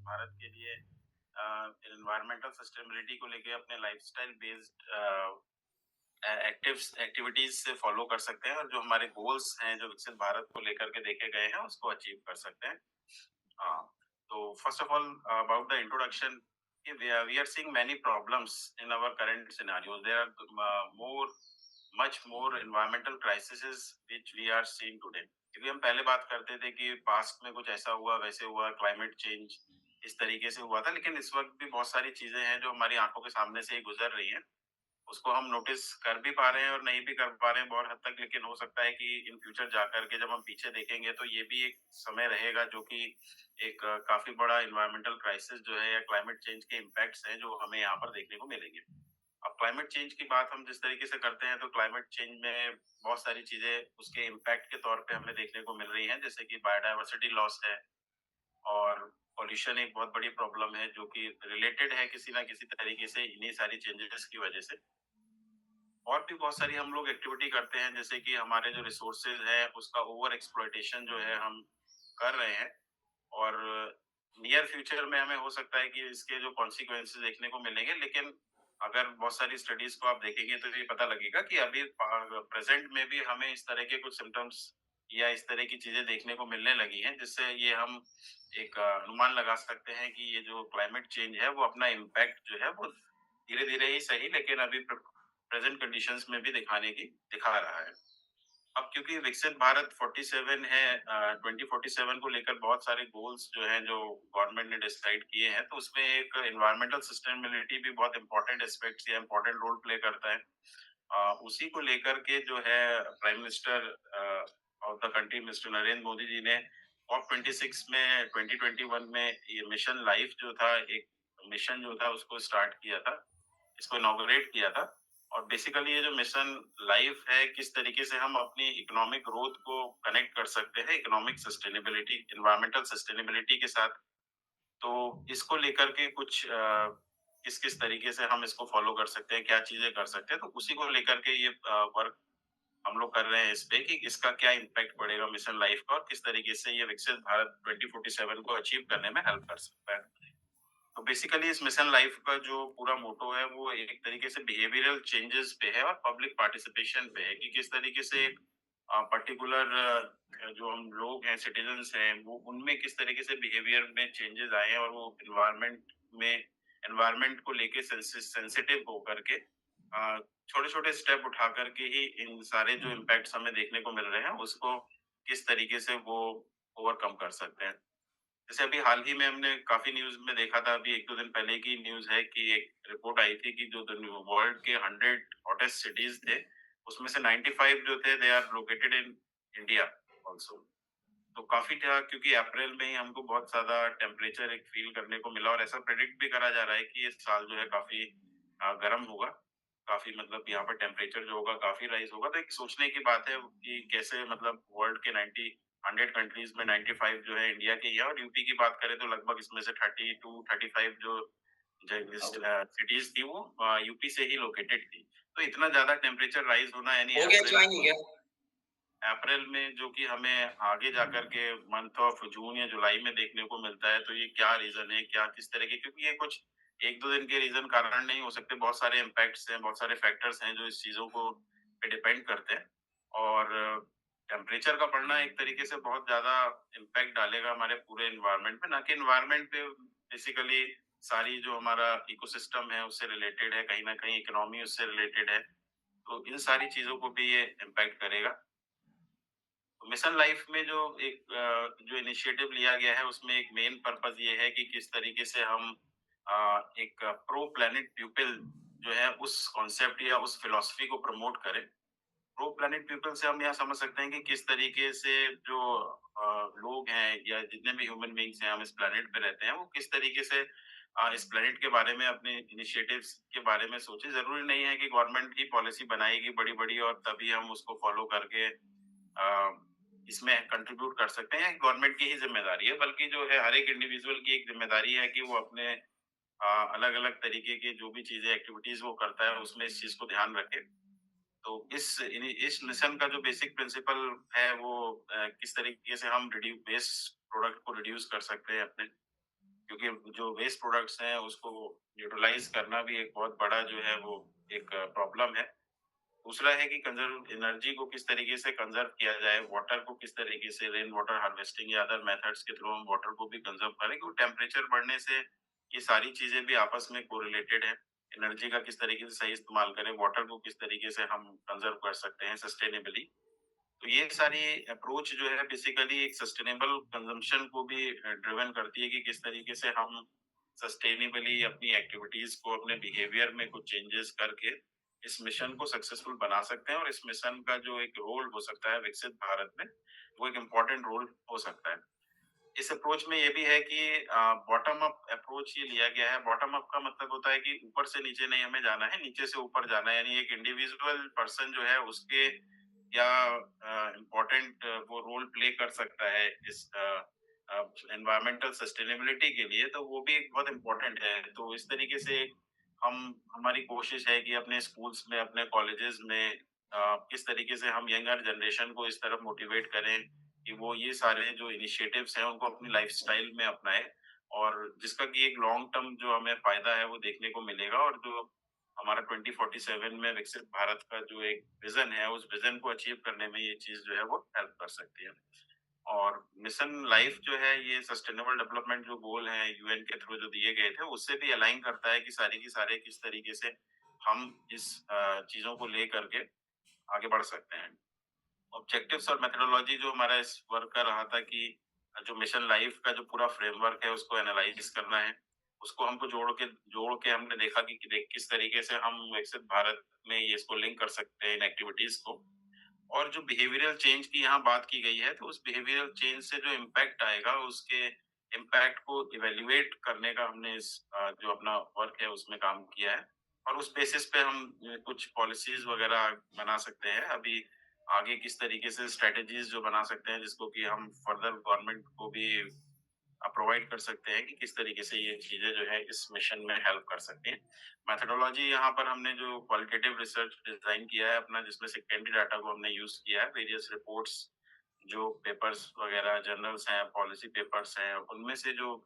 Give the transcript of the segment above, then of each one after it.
भारत के लिए environmental sustainability को लेके अपने लाइफस्टाइल बेस्ड एक्टिविटीज से फॉलो कर सकते हैं और जो हमारे गोल्स हैं जो विकसित भारत को लेकर के देखे गए हैं उसको अचीव कर सकते हैं। हाँ, तो first of all about the introduction, we are seeing many problems in our current scenarios. There are much more environmental crises which we are seeing today. क्योंकि हम पहले बात करते थे कि पास्ट में कुछ ऐसा हुआ वैसे हुआ, क्लाइमेट चेंज इस तरीके से हुआ था, लेकिन इस वक्त भी बहुत सारी चीजें हैं जो हमारी आंखों के सामने से ही गुजर रही हैं। उसको हम नोटिस कर भी पा रहे हैं और नहीं भी कर पा रहे हैं बहुत हद तक, लेकिन हो सकता है कि इन फ्यूचर जाकर के जब हम पीछे देखेंगे तो ये भी एक समय रहेगा जो कि एक काफी बड़ा इन्वायरमेंटल क्राइसिस जो है या क्लाइमेट चेंज के इम्पैक्ट्स हैं जो हमें यहाँ पर देखने को मिलेंगे। अब क्लाइमेट चेंज की बात हम जिस तरीके से करते हैं तो क्लाइमेट चेंज में बहुत सारी चीजें उसके इम्पैक्ट के तौर पे हमें देखने को मिल रही हैं, जैसे कि बायोडायवर्सिटी लॉस है और पॉल्यूशन एक बहुत बड़ी प्रॉब्लम है जो कि रिलेटेड है किसी ना किसी तरीके से इन्हीं सारी चेंजेस की वजह से। और भी बहुत सारी हम लोग एक्टिविटी करते हैं, जैसे कि हमारे जो रिसोर्सेज है उसका ओवर एक्सप्लॉयटेशन जो है हम कर रहे हैं और नियर फ्यूचर में हमें हो सकता है कि इसके जो कॉन्सिक्वेंसेस देखने को मिलेंगे, लेकिन अगर बहुत सारी स्टडीज को आप देखेंगे तो ये पता लगेगा कि अभी प्रेजेंट में भी हमें इस तरह के कुछ सिम्टम्स या इस तरह की चीजें देखने को मिलने लगी हैं, जिससे ये हम एक अनुमान लगा सकते हैं कि ये जो क्लाइमेट चेंज है वो अपना इम्पैक्ट जो है वो धीरे धीरे ही सही लेकिन अभी प्रेजेंट कंडीशंस में भी दिखा रहा है। अब क्योंकि विकसित भारत 47 है, 2047 को लेकर बहुत सारे गोल्स जो हैं जो गवर्नमेंट ने डिसाइड किए हैं, तो उसमें एक एनवायरमेंटल सस्टेनेबिलिटी भी बहुत इंपॉर्टेंट एस्पेक्ट्स या इंपॉर्टेंट रोल प्ले करता है। उसी को लेकर के जो है prime minister of the country mister Narendra Modi ji ने COP 26 में 2021 में ये मिशन लाइफ जो था, एक मिशन जो था उसको स्टार्ट किया था, इसको इनॉग्रेट किया था। और बेसिकली ये जो मिशन लाइफ है, किस तरीके से हम अपनी इकोनॉमिक ग्रोथ को कनेक्ट कर सकते हैं इकोनॉमिक सस्टेनेबिलिटी एनवायरमेंटल सस्टेनेबिलिटी के साथ। तो इसको लेकर के कुछ किस किस तरीके से हम इसको फॉलो कर सकते हैं, क्या चीजें कर सकते हैं, तो उसी को लेकर के ये वर्क हम लोग कर रहे हैं इस पे कि इसका क्या इम्पैक्ट पड़ेगा मिशन लाइफ का और किस तरीके से ये विकसित भारत 2047 को अचीव करने में हेल्प कर सकता है। तो बेसिकली इस मिशन लाइफ का जो पूरा मोटो है वो एक तरीके से बिहेवियरल चेंजेस पे है और पब्लिक पार्टिसिपेशन पे है कि किस तरीके से पर्टिकुलर जो हम लोग हैं सिटीजन्स हैं वो उनमें किस तरीके से बिहेवियर में चेंजेस आए हैं और वो एनवायरमेंट को लेके सेंसिटिव होकर के छोटे छोटे स्टेप उठा करके ही इन सारे जो इम्पैक्ट्स हमें देखने को मिल रहे हैं उसको किस तरीके से वो ओवरकम कर सकते हैं। जैसे अभी हाल ही में हमने काफी न्यूज में देखा था, अभी एक दो दिन पहले की न्यूज है कि एक रिपोर्ट आई थी कि जो वर्ल्ड के 100 हॉटेस्ट सिटीज थे उसमें से 95 जो थे they are located in India also. तो काफी था क्योंकि अप्रैल में ही हमको बहुत ज्यादा टेम्परेचर एक फील करने को मिला और ऐसा प्रेडिक्ट भी करा जा रहा है कि इस साल जो है काफी गर्म होगा, काफी मतलब यहाँ पर टेम्परेचर जो होगा काफी राइज होगा। तो एक सोचने की बात है कि कैसे मतलब वर्ल्ड के 100 कंट्रीज में 95 जो है इंडिया के ही है और यूपी की बात करें तो लगभग इसमें से 32-35 जो सिटीज थी वो यूपी से ही लोकेटेड थी। तो इतना ज्यादा टेम्परेचर राइज होना यानी हो गया ज्वाइन हो गया। अप्रैल में जो कि हमें आगे जाकर के मंथ ऑफ जून या जुलाई में देखने को मिलता है, तो ये क्या रीजन है, क्या किस तरह के, क्योंकि ये कुछ एक दो दिन के रीजन कारण नहीं हो सकते, बहुत सारे इम्पैक्ट्स हैं, बहुत सारे फैक्टर्स हैं जो इस चीजों को पे डिपेंड करते हैं। और टेम्परेचर का बढ़ना एक तरीके से बहुत ज्यादा इम्पैक्ट डालेगा हमारे पूरे एनवायरनमेंट पे, ना कि एनवायरनमेंट पे बेसिकली सारी जो हमारा इकोसिस्टम है उससे रिलेटेड है, कहीं ना कहीं इकोनॉमी उससे रिलेटेड है, तो इन सारी चीजों को भी ये इम्पैक्ट करेगा। मिशन लाइफ में जो जो इनिशिएटिव लिया गया है उसमें एक मेन पर्पस ये है कि किस तरीके से हम एक प्रो प्लेनेट पीपल जो है उस कॉन्सेप्ट या उस फिलॉसफी को प्रमोट करें। प्रो प्लेनेट पीपल से हम यहाँ समझ सकते हैं कि किस तरीके से जो लोग हैं या जितने भी ह्यूमन बींग्स हैं हम इस प्लेनेट पे रहते हैं वो किस तरीके से इस प्लेनेट के बारे में अपने इनिशिएटिव्स के बारे में सोचे। जरूरी नहीं है कि गवर्नमेंट ही पॉलिसी बनाएगी बड़ी बड़ी और तभी हम उसको फॉलो करके इसमें कंट्रीब्यूट कर सकते हैं, गवर्नमेंट की ही जिम्मेदारी है, बल्कि जो है हर एक इंडिविजुअल की एक जिम्मेदारी है कि वो अपने अलग अलग तरीके की जो भी चीजें एक्टिविटीज वो करता है उसमें इस चीज को ध्यान रखे। तो इस मिशन का जो बेसिक प्रिंसिपल है वो किस तरीके से हम रिड्यूस वेस्ट प्रोडक्ट को रिड्यूस कर सकते हैं अपने, क्योंकि जो वेस्ट प्रोडक्ट्स हैं उसको यूटिलाइज करना भी एक बहुत बड़ा जो है वो एक प्रॉब्लम है। दूसरा है कि कंजर्व एनर्जी को किस तरीके से कंजर्व किया जाए, वाटर को किस तरीके से रेन वाटर हार्वेस्टिंग या अदर मेथड्स के थ्रू हम वाटर को भी कंजर्व करें, क्योंकि टेम्परेचर बढ़ने से ये सारी चीजें भी आपस में कोरिलेटेड है। एनर्जी का किस तरीके से सही इस्तेमाल करें, वाटर को किस तरीके से हम कंजर्व कर सकते हैं सस्टेनेबली। तो ये सारी अप्रोच जो है बेसिकली एक सस्टेनेबल कंजम्पशन को भी ड्रिवन करती है कि किस तरीके से हम सस्टेनेबली अपनी एक्टिविटीज को, अपने बिहेवियर में कुछ चेंजेस करके इस मिशन को सक्सेसफुल बना सकते हैं। और इस मिशन का जो एक रोल हो सकता है विकसित भारत में, वो एक इम्पोर्टेंट रोल हो सकता है। इस अप्रोच में ये भी है कि बॉटम अप अप्रोच ये लिया गया है। बॉटम अप का मतलब होता है कि ऊपर से नीचे नहीं हमें जाना है, नीचे से ऊपर जाना है। यानी एक इंडिविजुअल पर्सन जो है उसके क्या इम्पोर्टेंट वो रोल प्ले कर सकता है इस एनवायरमेंटल सस्टेनेबिलिटी के लिए, तो वो भी बहुत इम्पोर्टेंट है। तो इस तरीके से हम हमारी कोशिश है कि अपने स्कूल्स में, अपने कॉलेजेस में किस तरीके से हम यंगर जनरेशन को इस तरफ मोटिवेट करें कि वो ये सारे जो इनिशिएटिव्स हैं उनको अपनी लाइफस्टाइल में अपनाएं, और जिसका कि एक लॉन्ग टर्म जो हमें फायदा है वो देखने को मिलेगा। और जो हमारा 2047 में विकसित भारत का जो एक विजन है, उस विजन को अचीव करने में ये चीज जो है वो हेल्प कर सकती है। और मिशन लाइफ जो है ये सस्टेनेबल डेवलपमेंट जो गोल है यूएन के थ्रू जो दिए गए थे, उससे भी अलाइन करता है कि सारी की सारे किस तरीके से हम इस चीजों को ले करके आगे बढ़ सकते हैं। ऑब्जेक्टिव्स और मेथोडोलॉजी जो हमारा इस वर्क का रहा था कि जो मिशन लाइफ का जो पूरा फ्रेमवर्क है उसको एनालाइज करना है। उसको हमको जोड़ के हमने देखा कि किस तरीके से हम विकसित भारत में ये इसको लिंक कर सकते हैं इन एक्टिविटीज को। और जो बिहेवियरल चेंज की यहाँ बात की गई है, तो उस बिहेवियरल चेंज से जो इम्पैक्ट आएगा उसके इम्पैक्ट को इवेल्युएट करने का हमने इस जो अपना वर्क है उसमें काम किया है। और उस बेसिस पे हम कुछ पॉलिसीज वगैरह बना सकते हैं अभी आगे, किस तरीके से स्ट्रेटेजीज जो बना सकते हैं जिसको कि हम फर्दर गवर्नमेंट को भी प्रोवाइड कर सकते हैं कि किस तरीके से ये चीजें जो है इस मिशन में हेल्प कर सकती हैं। मेथोडोलॉजी यहाँ पर हमने जो क्वालिटेटिव रिसर्च डिजाइन किया है अपना, जिसमें सेकेंडरी डाटा को हमने यूज किया है, वेरियस रिपोर्ट्स जो पेपर्स वगैरह जर्नल्स हैं, पॉलिसी पेपर्स हैं, उनमें से जो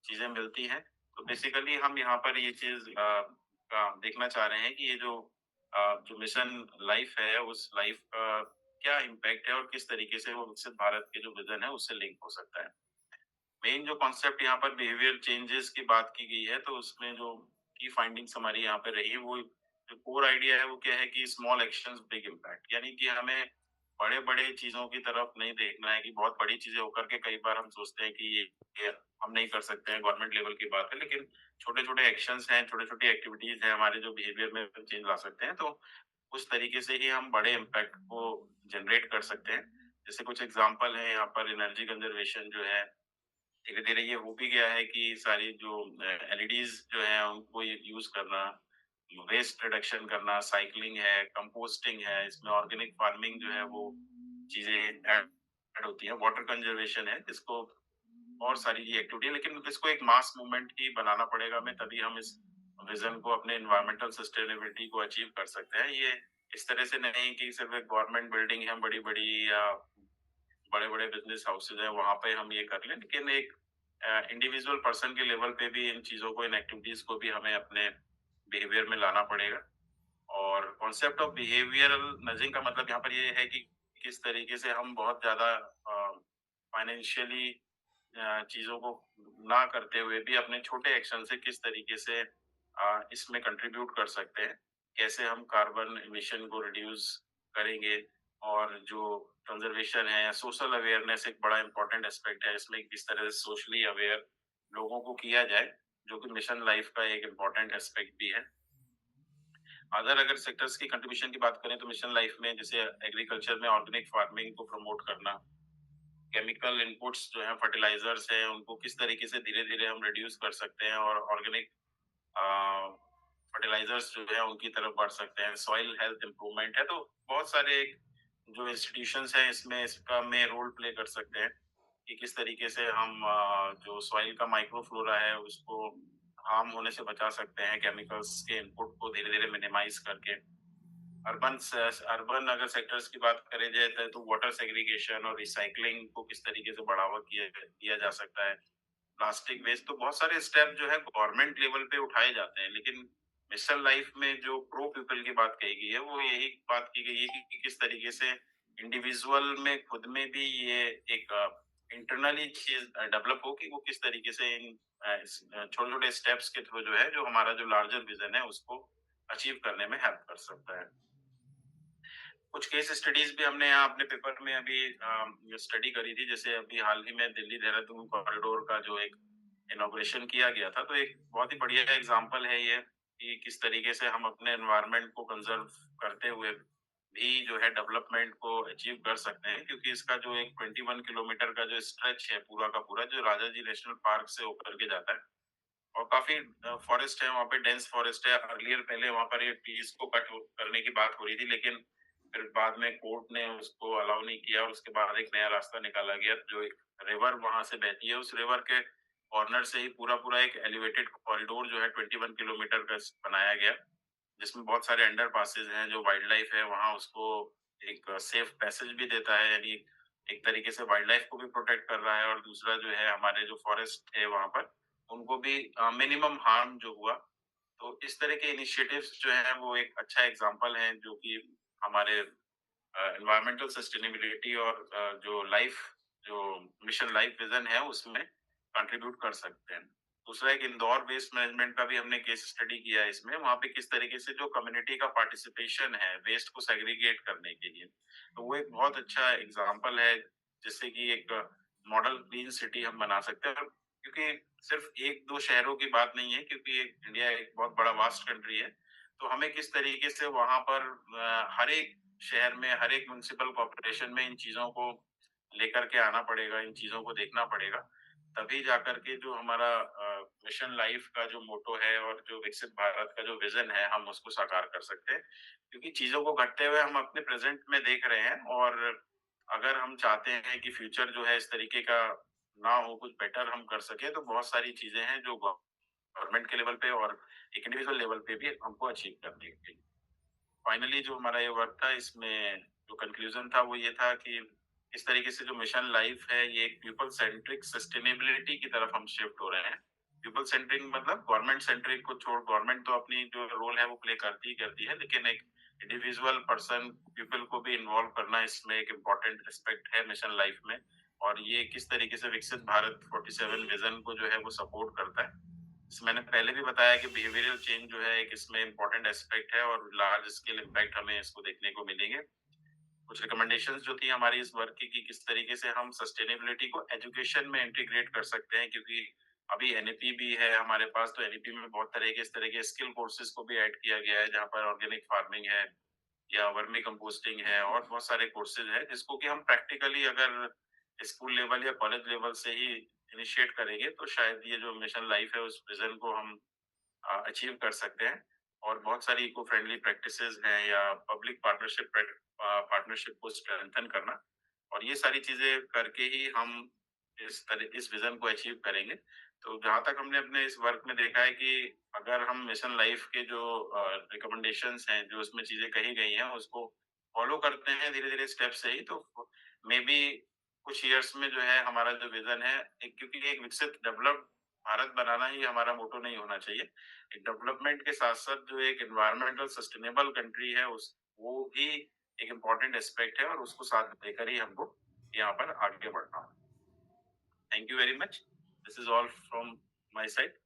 चीजें मिलती हैं। तो बेसिकली हम यहाँ पर ये चीज का देखना चाह रहे हैं कि ये जो मिशन लाइफ है उस लाइफ का क्या इम्पैक्ट है और किस तरीके से वो विकसित भारत के जो विजन है उससे लिंक हो सकता है। मेन जो कॉन्सेप्ट यहाँ पर बिहेवियर चेंजेस की बात की गई है, तो उसमें जो की फाइंडिंग्स हमारी यहाँ पे रही, वो जो कोर आइडिया है वो क्या है कि स्मॉल एक्शंस बिग इम्पैक्ट। यानी कि हमें बड़े बड़े चीजों की तरफ नहीं देखना है कि बहुत बड़ी चीजें होकर के कई बार हम सोचते हैं कि ये हम नहीं कर सकते हैं, गवर्नमेंट लेवल की बात है। लेकिन छोटे छोटे एक्शंस हैं, छोटे छोटी एक्टिविटीज हैं हमारे जो बिहेवियर में चेंज ला सकते हैं। तो उस तरीके से ही हम बड़े इम्पैक्ट को जनरेट कर सकते हैं। जैसे कुछ एग्जांपल है यहाँ पर, एनर्जी कंजर्वेशन जो है धीरे धीरे ये हो भी गया है कि सारी जो एलईडीज जो है उनको यूज करना, वेस्ट रिडक्शन करना, साइकिलिंग है, कंपोस्टिंग है, इसमें ऑर्गेनिक फार्मिंग जो है वो चीजें ऐड होती है, वाटर कंजर्वेशन है, इसको और सारी ये एक्टिविटी है। लेकिन इसको एक मास मूवमेंट ही बनाना पड़ेगा हमें, तभी हम इस विजन को, अपने इन्वायरमेंटल सस्टेनेबिलिटी को अचीव कर सकते हैं। ये इस तरह से नहीं कि सिर्फ एक गवर्नमेंट बिल्डिंग है बड़ी बड़ी या बड़े बड़े बिजनेस हाउसेज हैं वहां पे हम ये कर लें, लेकिन एक इंडिविजुअल पर्सन के लेवल पे भी इन चीजों को, इन एक्टिविटीज को भी हमें अपने बिहेवियर में लाना पड़ेगा। और कॉन्सेप्ट ऑफ बिहेवियरल नजिंग का मतलब यहाँ पर ये है कि किस तरीके से हम बहुत ज्यादा फाइनेंशियली चीजों को ना करते हुए भी अपने छोटे एक्शन से किस तरीके से इसमें कंट्रीब्यूट कर सकते हैं, कैसे हम कार्बन एमिशन को रिड्यूस करेंगे। और जो कंजर्वेशन है या सोशल अवेयरनेस एक बड़ा इंपॉर्टेंट एस्पेक्ट है इसमें, किस तरह से सोशली अवेयर लोगों को किया जाए, जो कि मिशन लाइफ का एक इम्पॉर्टेंट एस्पेक्ट भी है। अगर सेक्टर्स की कंट्रीब्यूशन की बात करें तो मिशन लाइफ में जैसे एग्रीकल्चर में ऑर्गेनिक फार्मिंग को प्रमोट करना, केमिकल इनपुट्स जो है फर्टिलाइजर्स है उनको किस तरीके से धीरे धीरे हम रिड्यूस कर सकते हैं और ऑर्गेनिक फर्टिलाइजर्स जो है उनकी तरफ बढ़ सकते हैं। सॉइल हेल्थ इंप्रूवमेंट है, तो बहुत सारे जो इंस्टीट्यूशंस हैं इसमें इसका में रोल प्ले कर सकते हैं कि किस तरीके से हम जो सॉइल का माइक्रोफ्लोरा है उसको हार्म होने से बचा सकते हैं, केमिकल्स के इनपुट को धीरे धीरे मिनिमाइज करके। अर्बन अगर सेक्टर्स की बात करें जाए तो वाटर सेग्रीगेशन और रिसाइकलिंग को किस तरीके से बढ़ावा किया किया जा सकता है, प्लास्टिक वेस्ट, तो बहुत सारे स्टेप जो है गवर्नमेंट लेवल पे उठाए जाते हैं, लेकिन मिशन लाइफ में जो प्रो पीपल की बात कही गई है वो यही बात की गई है कि किस तरीके से इंडिविजुअल में खुद में भी ये एक इंटरनली चीज डेवलप हो कि वो किस तरीके से इन छोटे छोटे स्टेप्स के थ्रू जो है जो हमारा जो लार्जर विजन है उसको अचीव करने में हेल्प कर सकता है। कुछ केस स्टडीज भी हमने यहाँ अपने पेपर में अभी स्टडी करी थी, जैसे अभी हाल ही में दिल्ली देहरादून कॉरिडोर का जो एक इनॉग्रेशन किया गया था, तो एक बहुत ही बढ़िया एग्जांपल है ये कि किस तरीके से हम अपने एनवायरनमेंट को कंजर्व करते हुए भी जो है डेवलपमेंट को अचीव कर सकते हैं, क्योंकि इसका जो एक 21 किलोमीटर का जो स्ट्रेच है पूरा का पूरा जो राजा जी नेशनल पार्क से होकर के जाता है, और काफी फॉरेस्ट है वहाँ पे, डेंस फॉरेस्ट है। अर्लियर पहले वहाँ पर ये ट्रीज को कट करने की बात हो रही थी, लेकिन फिर बाद में कोर्ट ने उसको अलाउ नहीं किया, उसके बाद एक नया रास्ता निकाला गया, जो एक रिवर वहां से बहती है, उस रिवर के कॉर्नर से ही पूरा पूरा एक एलिवेटेड कॉरिडोर जो है 21 किलोमीटर का बनाया गया, जिसमें बहुत सारे अंडर पासेज हैं, जो वाइल्ड लाइफ है वहाँ उसको एक सेफ पैसेज भी देता है, यानी एक तरीके से वाइल्ड लाइफ को भी प्रोटेक्ट कर रहा है, और दूसरा जो है हमारे जो फॉरेस्ट है वहाँ पर उनको भी मिनिमम हार्म जो हुआ। तो इस तरह के इनिशिएटिव्स जो हैं वो एक अच्छा एग्जांपल है जो कि हमारे एनवायरमेंटल सस्टेनेबिलिटी और जो लाइफ जो मिशन लाइफ विजन है उसमें कंट्रीब्यूट कर सकते हैं। दूसरा एक इंदौर वेस्ट मैनेजमेंट का भी हमने केस स्टडी किया है, इसमें वहाँ पे किस तरीके से जो कम्युनिटी का पार्टिसिपेशन है वेस्ट को सेग्रीगेट करने के लिए, तो वो एक बहुत अच्छा एग्जाम्पल है, जिससे कि एक मॉडल क्लीन सिटी हम बना सकते हैं। क्योंकि सिर्फ एक दो शहरों की बात नहीं है, क्योंकि इंडिया एक बहुत बड़ा वास्ट कंट्री है, तो हमें किस तरीके से वहां पर हर एक शहर में हर एक म्युनिसिपल कॉर्पोरेशन में इन चीजों को लेकर के आना पड़ेगा, इन चीजों को देखना पड़ेगा, तभी जाकर के जो हमारा मिशन लाइफ का जो मोटो है और जो विकसित भारत का जो विजन है हम उसको साकार कर सकते हैं। क्योंकि चीजों को घटते हुए हम अपने प्रेजेंट में देख रहे हैं, और अगर हम चाहते हैं कि फ्यूचर जो है इस तरीके का ना हो, कुछ बेटर हम कर सके, तो बहुत सारी चीजें हैं जो गवर्नमेंट के लेवल पे और एक इंडिविजुअल लेवल पे भी हमको अचीव करनी चाहिए। फाइनली जो हमारा ये वर्क था, इसमें जो कंक्लूजन था वो ये था कि इस तरीके से जो मिशन लाइफ है ये एक पीपल सेंट्रिक सस्टेनेबिलिटी की तरफ हम शिफ्ट हो रहे हैं। पीपल सेंट्रिक मतलब गवर्नमेंट सेंट्रिक को छोड़, गवर्नमेंट तो अपनी जो रोल है वो प्ले करती है, लेकिन एक इंडिविजुअल पर्सन पीपल को भी इन्वॉल्व करना इसमें एक इम्पोर्टेंट एस्पेक्ट है मिशन लाइफ में, और ये किस तरीके से विकसित भारत 47 विजन को जो है वो सपोर्ट करता है। मैंने पहले भी बताया कि बिहेवियरल चेंज जो है एक इसमें इम्पोर्टेंट एस्पेक्ट है, और लार्ज स्केल इम्पैक्ट हमें इसको देखने को मिलेंगे। कुछ रिकमेंडेशंस जो थी हमारी इस वर्क की कि किस तरीके से हम सस्टेनेबिलिटी को एजुकेशन में इंटीग्रेट कर सकते हैं, क्योंकि अभी एनईपी भी है हमारे पास, तो एनईपी में बहुत तरह के इस तरह के स्किल कोर्सेज को भी ऐड किया गया है, जहाँ पर ऑर्गेनिक फार्मिंग है या वर्मी कंपोस्टिंग है और बहुत सारे कोर्सेज है, जिसको कि हम प्रैक्टिकली अगर स्कूल लेवल या कॉलेज लेवल से ही इनिशिएट करेंगे तो शायद ये जो मिशन लाइफ है उस विजन को हम अचीव कर सकते हैं। और बहुत सारी इको फ्रेंडली प्रैक्टिसेस हैं या पब्लिक पार्टनरशिप को स्ट्रेंथन करना, और ये सारी चीजें करके ही हम इस विजन को अचीव करेंगे। तो जहां तक हमने अपने इस वर्क में देखा है कि अगर हम मिशन लाइफ के जो रिकमेंडेशंस हैं, जो उसमें चीजें कही गई हैं, उसको फॉलो करते हैं धीरे धीरे स्टेप से ही, तो मे बी कुछ ईयर्स में जो है हमारा जो विजन है क्योंकि एक विकसित डेवलप्ड भारत बनाना ही हमारा मोटो नहीं होना चाहिए, डेवलपमेंट के साथ साथ जो एक एनवायरमेंटल सस्टेनेबल कंट्री है उस वो भी एक इम्पॉर्टेंट एस्पेक्ट है, और उसको साथ लेकर ही हमको यहाँ पर आगे बढ़ना। Thank you very much. This is all from my side.